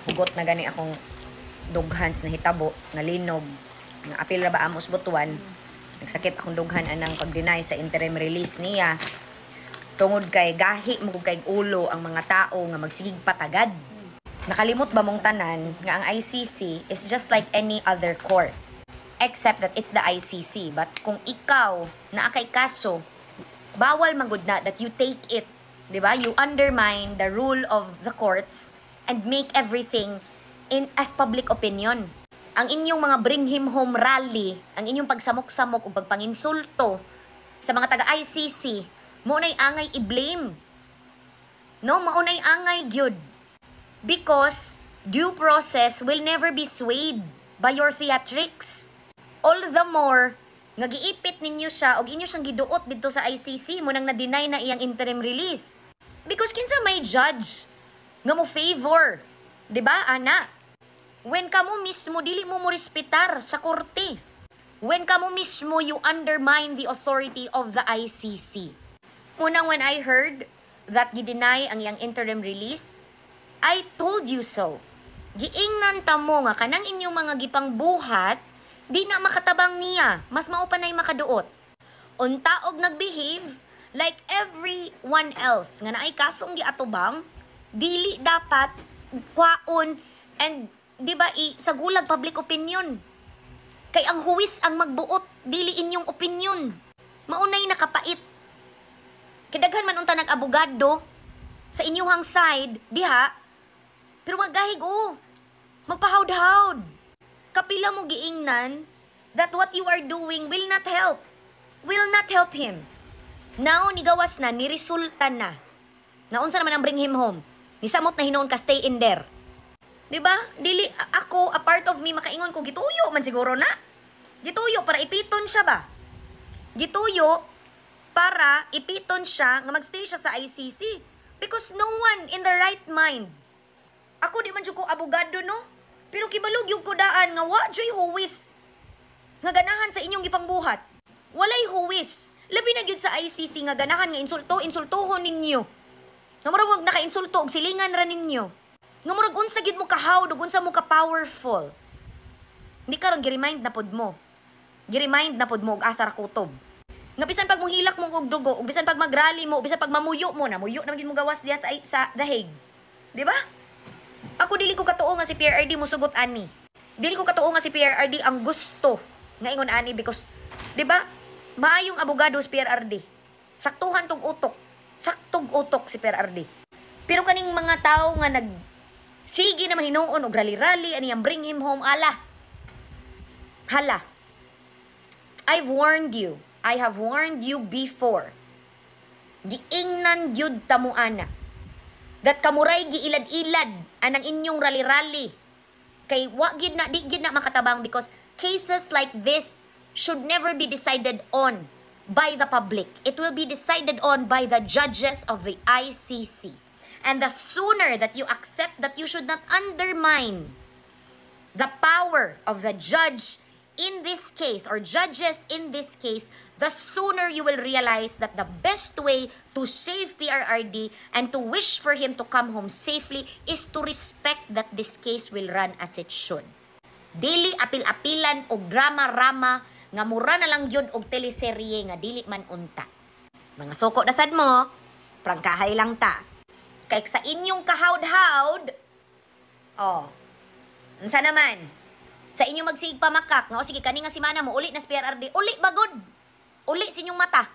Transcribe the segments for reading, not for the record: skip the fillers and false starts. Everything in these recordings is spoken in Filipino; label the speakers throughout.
Speaker 1: Hugot na gani akong dughans na hitabo, na linog, na apil ra ba amos butuan. Nagsakit akong dughan anang pag-deny sa interim release niya. Tungod kay gahi mo kay ulo ang mga tao nga magsigig patagad. Nakalimot ba mong tanan nga ang ICC is just like any other court, except that it's the ICC. But kung ikaw na akay kaso, bawal magud na that you take it, 'di ba? You undermine the rule of the courts and make everything in as public opinion. Ang inyong mga bring him home rally, ang inyong pagsamok-samok o pagpanginsulto sa mga taga-ICC, maunay angay i-blame. No, maunay angay gyud. Because due process will never be swayed by your theatrics. All the more, nga giipit ninyo siya o inyo siyang giduot dito sa ICC mo nang na-deny na iyang interim release. Because kinsa may judge nga mo favor, 'di ba, ana? When kamo mismo dili mo respetar sa korte. When kamo mismo you undermine the authority of the ICC. Unang when I heard that gi-deny ang iyang interim release, I told you so. Giingnan ta mo nga kanang inyong mga gipang buhat, di na makatabang niya, mas mao pa nay makaduot. Unta og nagbehave like everyone else nga naay kasong giatubang, dili dapat kwaon and di ba sa gulag public opinion. Kay ang huwis ang magbuot, dili inyong opinion. Maunay nakapait. Kidaghan man unta nag-abogado sa inyong side diha, pero magahig magpahawd-hawd. Kapila mo giingnan that what you are doing will not help. Will not help him. Now, nigawas na, niresulta na. Naunsa naman ang bring him home? Nisamot na hinoon ka, stay in there. Diba? Dili, ako, a part of me, makaingon ko, gituyo man siguro na. Gituyo, para ipiton siya ba? Gituyo, para ipiton siya, nga magstay siya sa ICC. Because no one in the right mind. Ako di man jud ko abogado, no? Pero kibalog yung kudaan nga wa joy huwis. Nga ganahan sa inyong gipangbuhat. Walay huwis. Labi na gyud sa ICC nga ganahan nga insultohon ninyo. Nga murag naka-insulto og silingan ra ninyo. Nga murag unsa gyud mo kahawd ug unsa mo ka powerful. Hindi karon gi-remind na pod mo. Gi-remind na pod mo og asa ra kutob. Nga bisan pag hilak mo og dugo, ug bisan pag magrally mo, bisan pag mamuyo mo na gyud mo gawas diya sa The Hague. Di ba? Ako dili ko katuo nga si PRRD mo sugot ani. Dili ko katuo nga si PRRD ang gusto nga ingon ani because di ba? Maayong abogado si PRRD. Saktuhan tong utok. Saktog utok si PRRD. Pero kaning mga tao nga sige naman hinuon og rally-rally ani ang bring him home ala. Hala. I've warned you. I have warned you before. Giingnan gyud ta mo ana. That kamuray giilad-ilad anang inyong rally-rally. Kay wa gyud na di gyud na makatabang because cases like this should never be decided on by the public. It will be decided on by the judges of the ICC. And the sooner that you accept that you should not undermine the power of the judge in this case or judges in this case, the sooner you will realize that the best way to save PRRD and to wish for him to come home safely is to respect that this case will run as it should. Dili apil-apilan o drama-rama nga mura na lang yun og teleserye nga dili man unta. Mga soko na sad mo, prangkahay lang ta. Kay sa inyong kahawd-hawd, unsa naman? Sa inyong magsig pamakak, nga o sige, kani nga si Mana mo, uli na si PRRD, uli bagod. Uli sa inyong mata.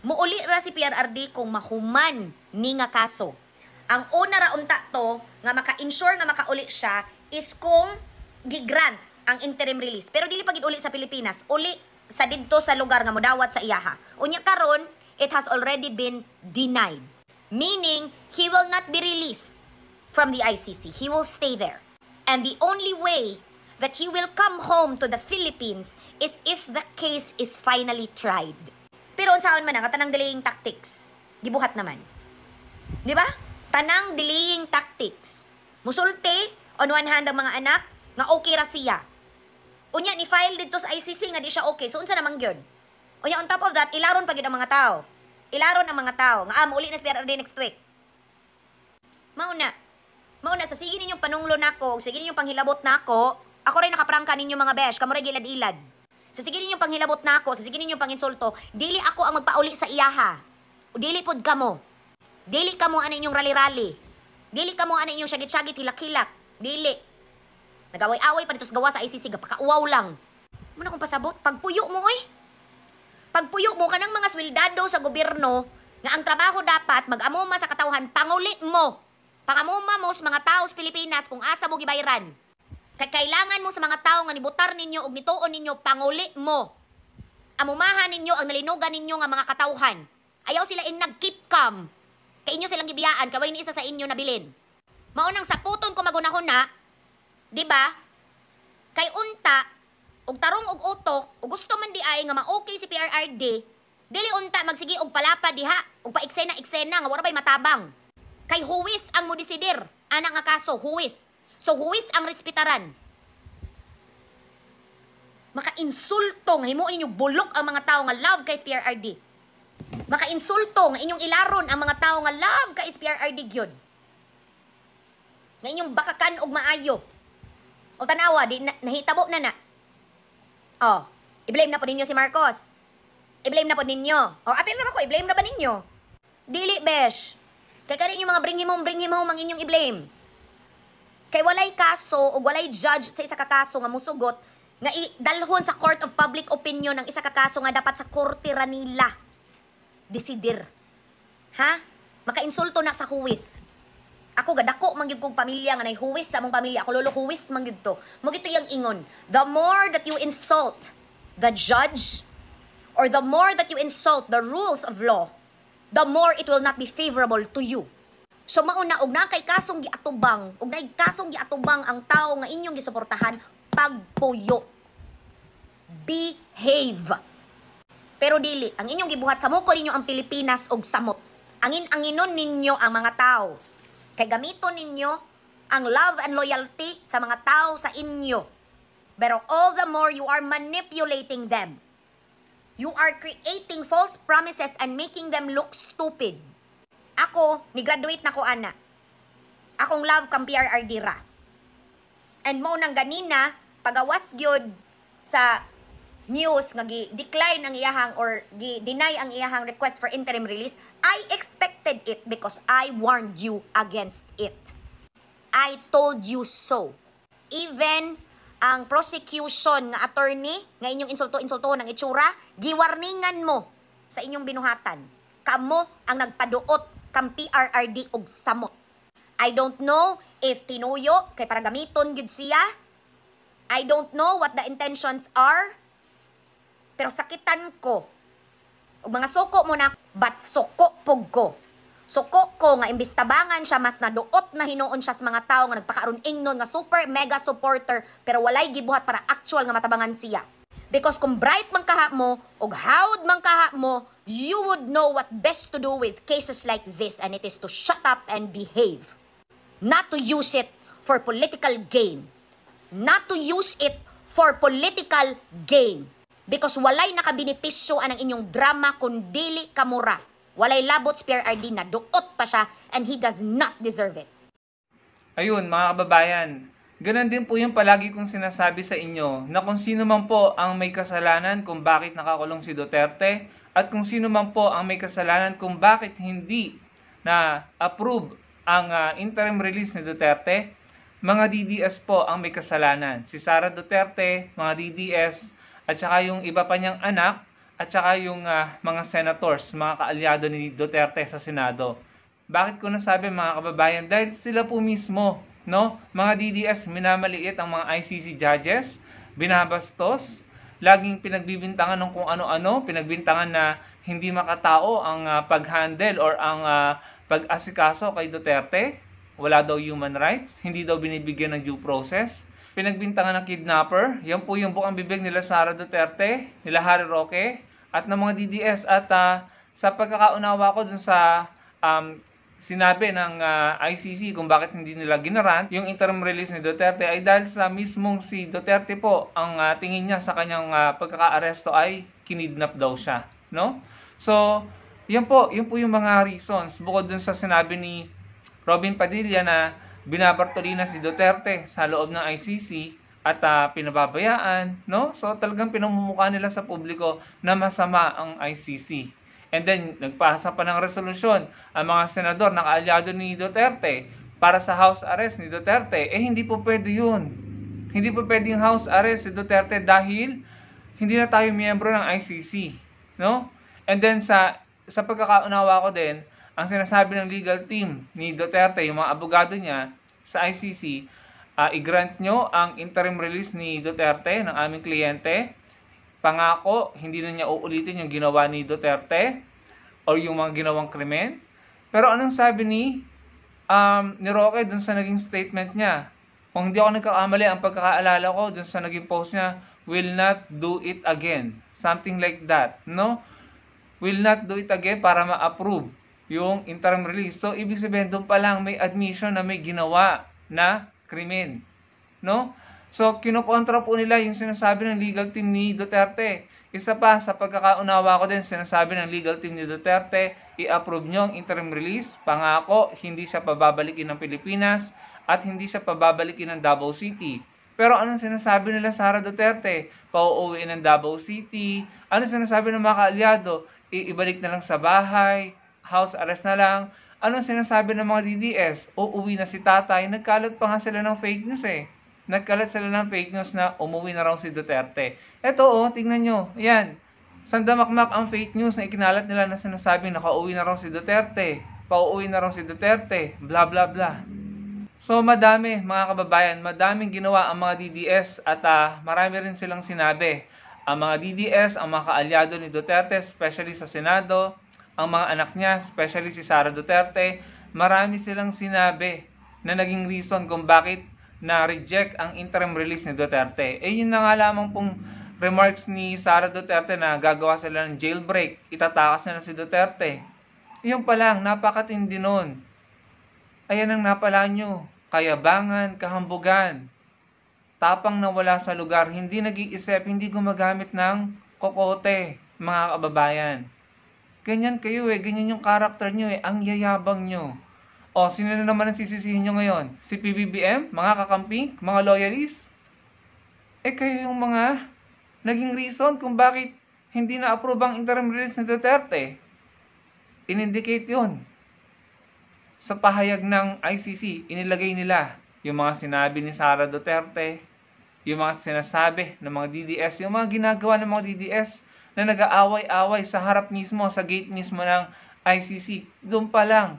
Speaker 1: Muuli ra si PRRD kung mahuman ni nga kaso. Ang una ra unta to, nga maka-ensure nga makauli siya, is kung gigrant ang interim release. Pero dili pagid uli sa Pilipinas, uli sa didto sa lugar nga modawat sa iyaha. Unya karon, it has already been denied. Meaning, he will not be released from the ICC. He will stay there. And the only way that he will come home to the Philippines is if the case is finally tried. Pero unsaon man ang tanang delaying tactics? Gibuhat naman. Di ba? Tanang delaying tactics. Musulti, on one hand ang mga anak, nga okay ra siya. Unya, ni-file dito sa ICC nga di siya okay. So, unsa namang yun? Unya, on top of that, ilaron pagid ang mga tao. Ilaron ang mga tao. Nga, mauli na si PRRD next week. Mauna, sa sige ninyo panunglo nako, sige ninyo panghilabot nako, ako rin nakaprangka ninyo mga besh, kamo ray gilad-ilad. Sa sige ninyo panghilabot nako, sa sige ninyo panginsulto, dili ako ang magpauli sa iyaha. Dili pod kamo. Dili kamo ano inyong rali-rali. Dili kamo ano inyong syagit-syagit, hilak-hilak. Dili. Nagaway-away pa dito sa gawa sa ICC, gapakauwaw lang. Muna kong pasabot, pagpuyo mo oy. Pagpuyo mo ka ng mga swildado sa gobyerno, nga ang trabaho dapat mag-amuma sa katawhan, panguli mo. Pangamuma mo sa mga tao sa Pilipinas kung asa mo gibayran. Kailangan mo sa mga tao nga nibutar ninyo og nituon ninyo, panguli mo. Amumahan ninyo ang nalinugan ninyo nga mga katawhan. Ayaw sila nag-keep calm. Kay inyo silang gibiyaan, kaway ni isa sa inyo nabilin. Maunang saputon ko magunahon na, di ba? Kay unta, og tarong og utok, og gusto man di ay nga ma-okay si PRRD, dili unta magsigi og palapa diha, og pa-eksena-eksena nga wala bay matabang. Kay huwis ang mo desidir, ana nga kaso, huwis. So huwis ang respetaran. Maka-insulto nga himo ninyo bulok ang mga tao nga love kay PRRD. Maka-insulto nga inyong ilaron ang mga tao nga love kay PRRD gyud. Nga inyong bakakan og maayo. O tanawa, di nahitabo na. Oh, i-blame na po ninyo si Marcos. I-blame na po ninyo. O, apil na ako, i-blame na ba ninyo? Dili, besh. Kaya kanin yung mga bring him home ang inyong i-blame. Kay walay kaso o walay judge sa isa ka kaso nga musugot nga idalhon sa court of public opinion ang isa ka kaso nga dapat sa korte ra nila desidir. Ha? Maka-insulto na sa huwis. Ako gadako man gyud kong pamilya nga nay huwis sa among pamilya. Ako lolo huwis man gyud to. Mo gito yang ingon. The more that you insult the judge or the more that you insult the rules of law, the more it will not be favorable to you. So mauna og na kay kasong giatubang, og nay kasong giatubang ang tao nga inyong gisuportahan, pagpuyo. Behave. Pero dili, ang inyong gibuhat sa muko ninyo ang Pilipinas og samot. Angin-anginon ninyo ang mga tao. Kay gamiton ninyo ang love and loyalty sa mga tao sa inyo. Pero all the more you are manipulating them. You are creating false promises and making them look stupid. Ako, ni-graduate na ko, ana. Akong love kang PRRD ra. And mo nang ganina, pagawas gyud sa news nga gi-decline ang iyahang or gi-deny ang iyahang request for interim release, I expected it because I warned you against it. I told you so. Even ang prosecution nga attorney, nga inyong insulto-insulto ng itsura, giwarningan mo sa inyong binuhatan. Kamo ang nagpaduot kang PRRD og samot. I don't know if tinuyo kay para gamiton gyud siya. I don't know what the intentions are. Pero sakitan ko. Og mga suko mo na, but suko pug ko. Suko ko nga imbis tabangan siya, mas naduot na hinuon siya sa mga tao nga nagpakaroon ingnon nga super mega supporter pero walay gibuhat para actual nga matabangan siya. Because kung bright man kaha mo og hawd man kaha mo, you would know what best to do with cases like this, and it is to shut up and behave. Not to use it for political gain. Not to use it for political gain. Because walay nakabinipisyo anang inyong drama kung dili kamura. Walay labot si PRRD na duot pa siya and he does not deserve it.
Speaker 2: Ayun mga kababayan, ganun din po yung palagi kong sinasabi sa inyo na kung sino man po ang may kasalanan kung bakit nakakulong si Duterte at kung sino man po ang may kasalanan kung bakit hindi na approve ang interim release ni Duterte, mga DDS po ang may kasalanan. Si Sara Duterte, mga DDS, at saka yung iba pa niyang anak, at saka yung mga senators, mga kaalyado ni Duterte sa Senado. Bakit ko nasabi mga kababayan? Dahil sila po mismo, no? Mga DDS, minamaliit ang mga ICC judges, binabastos, laging pinagbibintangan ng kung ano-ano, pinagbintangan na hindi makatao ang pag-handle or ang pag-asikaso kay Duterte. Wala daw human rights, hindi daw binibigyan ng due process. Pinagbintangan ng kidnapper, yan po yung bukang bibig nila Sara Duterte, nila Harry Roque, at ng mga DDS. At sa pagkakaunawa ko dun sa sinabi ng ICC kung bakit hindi nila ginarant yung interim release ni Duterte ay dahil sa mismong si Duterte po ang tingin niya sa kanyang pagkaka-aresto ay kinidnap daw siya, no? So, yan po yung mga reasons bukod dun sa sinabi ni Robin Padilla na binabartolina si Duterte sa loob ng ICC at pinababayaan, no? So talagang pinamumukha nila sa publiko na masama ang ICC. And then nagpasa pa ng resolusyon ang mga senador na kaalyado ni Duterte para sa house arrest ni Duterte. Hindi po pwede 'yun. Hindi po pwedeng house arrest si Duterte dahil hindi na tayo miyembro ng ICC, no? And then sa pagkakaunawa ko din, ang sinasabi ng legal team ni Duterte, yung mga abogado niya sa ICC, i-grant nyo ang interim release ni Duterte, ng aming kliyente. Pangako, hindi na niya uulitin yung ginawa ni Duterte o yung mga ginawang krimen. Pero anong sabi ni Roque dun sa naging statement niya? Kung hindi ako nagkakamali, ang pagkakaalala ko dun sa naging post niya, will not do it again. Something like that, no? Will not do it again para ma-approve yung interim release. So, ibig sabihin, doon pa lang may admission na may ginawa na krimen. No? So, kinukontra po nila yung sinasabi ng legal team ni Duterte. Isa pa, sa pagkakaunawa ko din, sinasabi ng legal team ni Duterte, i-approve nyo ang interim release. Pangako, hindi siya pababalikin ng Pilipinas at hindi siya pababalikin ng Davao City. Pero anong sinasabi nila Sara Duterte? Pauuwiin ng Davao City. Anong sinasabi ng mga kaalyado? Ibalik na lang sa bahay, house arrest na lang. Anong sinasabi ng mga DDS? Uuwi na si tatay. Nagkalat pa nga sila ng fake news eh. Nagkalat sila ng fake news na umuwi na raw si Duterte. Eto tingnan nyo. Yan. Sandamakmak ang fake news na ikinalat nila na sinasabing nakauwi na raw si Duterte. Pauuwi na raw si Duterte. Bla bla bla. So madami mga kababayan, madaming ginawa ang mga DDS at marami rin silang sinabi. Ang mga DDS, ang mga kaalyado ni Duterte, especially sa Senado, ang mga anak niya, especially si Sara Duterte, marami silang sinabi na naging reason kung bakit na-reject ang interim release ni Duterte. Yun na nga lamang pong remarks ni Sara Duterte na gagawa sila ng jailbreak, itatakas na si Duterte. Yun pa lang, napakatindi nun. Ayan ang napala nyo, kayabangan, kahambugan, tapang na wala sa lugar, hindi nag-iisip, hindi gumagamit ng kokote, mga kababayan. Ganyan kayo ganyan yung karakter nyo ang yayabang nyo. Sino na naman ang sisisihin nyo ngayon? Si PBBM? Mga kakamping? Mga loyalists? Kayo yung mga naging reason kung bakit hindi na-approve ang interim release ni Duterte. In-indicate yun. Sa pahayag ng ICC, inilagay nila yung mga sinabi ni Sara Duterte, yung mga sinasabi ng mga DDS, yung mga ginagawa ng mga DDS na nag-aaway-away sa harap mismo, sa gate mismo ng ICC. Doon pa lang,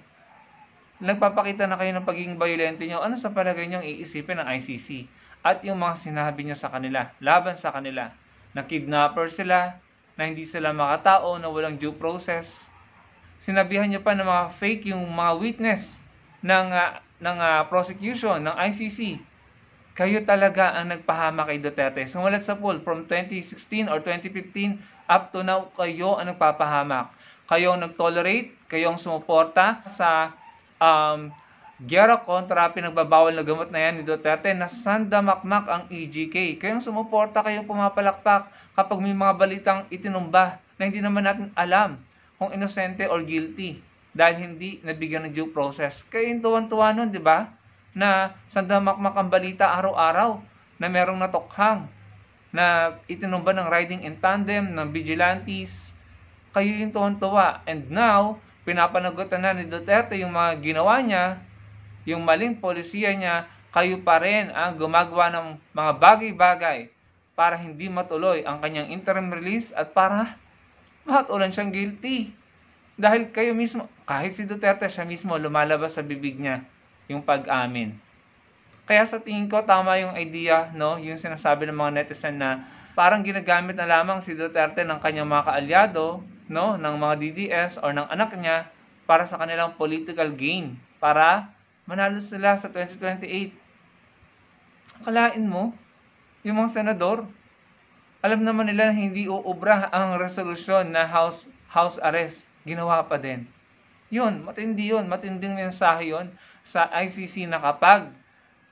Speaker 2: nagpapakita na kayo ng pagiging violente nyo. Ano sa palagay nyo iisipin ng ICC? At yung mga sinabi nyo sa kanila, laban sa kanila, na kidnapper sila, na hindi sila makatao, na walang due process. Sinabihan nyo pa ng mga fake yung mga witness ng prosecution, ng ICC. Kayo talaga ang nagpahama kay Duterte. Sumulat sa poll from 2016 or 2015 up to now, kayo ang nagpapahamak. Kayo ang nag-tolerate, kayo ang sumuporta sa gyera kontra pinagbabawal na gamot na yan ni Duterte na sandamakmak ang EGK. Kayo ang sumuporta, kayo ang pumapalakpak kapag may mga balitang itinumba na hindi naman natin alam kung inosente or guilty dahil hindi nabigyan ng due process. Kayo yung tuwan-tuwa nun, di ba? Na sandamakmak ang balita araw-araw na merong natokhang na itinumba ng riding in tandem ng vigilantes. Kayo yung tuwan-tuwa. And now, pinapanagutan na ni Duterte yung mga ginawa niya, yung maling polisiya niya, kayo pa rin ang gumagawa ng mga bagay-bagay para hindi matuloy ang kanyang interim release at para mahatulan siyang guilty. Dahil kayo mismo, kahit si Duterte, siya mismo lumalabas sa bibig niya yung pag-amin. Kaya sa tingin ko, tama yung idea, no? Yung sinasabi ng mga netizen na parang ginagamit na lamang si Duterte ng kanyang mga kaalyado, no? Ng mga DDS or ng anak niya para sa kanilang political gain. Para manalo sila sa 2028. Akalain mo, yung mga senador, alam naman nila na hindi uubra ang resolusyon na house arrest. Ginawa pa din. Yun, matindi yun. Matinding mensahe yun sa ICC na kapag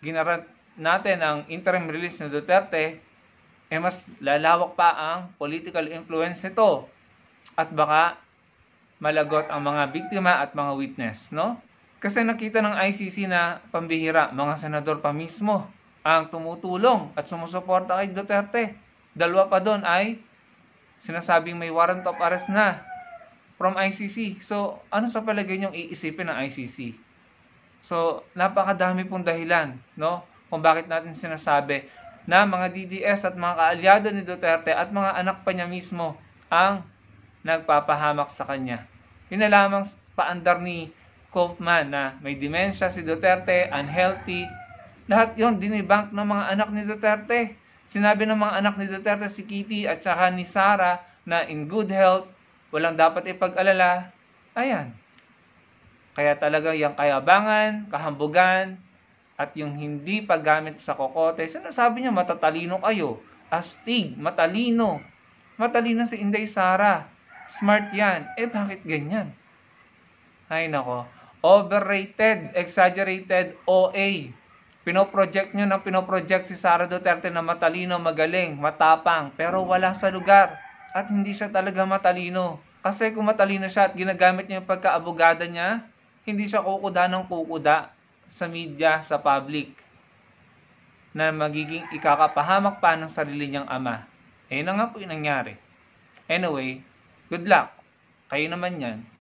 Speaker 2: ginarat natin ang interim release ni Duterte, mas lalawak pa ang political influence nito. At baka malagot ang mga biktima at mga witness, no? Kasi nakita ng ICC na pambihira, mga senador pa mismo ang tumutulong at sumusuporta kay Duterte. Dalawa pa doon ay sinasabing may warrant of arrest na from ICC. So, ano sa palagay niyong iisipin ng ICC? So, napakadami pong dahilan, no? Kung bakit natin sinasabi na mga DDS at mga kaalyado ni Duterte at mga anak pa niya mismo ang nagpapahamak sa kanya. Yun na lamang paandar ni Kaufman na may demensya si Duterte, unhealthy. Lahat yon dinibank ng mga anak ni Duterte. Sinabi ng mga anak ni Duterte, si Kitty at saka ni Sara, na in good health, walang dapat ipag-alala. Ayan. Kaya talaga yung kayabangan, kahambugan, at yung hindi paggamit sa kokote, sinasabi niya matatalino kayo. Astig, matalino. Matalino si Inday Sara. Smart yan. Bakit ganyan? Ay nako. Overrated, exaggerated, OA. Pinoproject nyo na pinoproject si Sara Duterte na matalino, magaling, matapang, pero wala sa lugar. At hindi siya talaga matalino. Kasi kung matalino siya at ginagamit niya yung pagkaabogada niya, hindi siya kukuda ng kukuda sa media, sa public, na magiging ikakapahamak pa ng sarili niyang ama. Na nga po yung nangyari. Anyway, good luck. Kayo naman yan.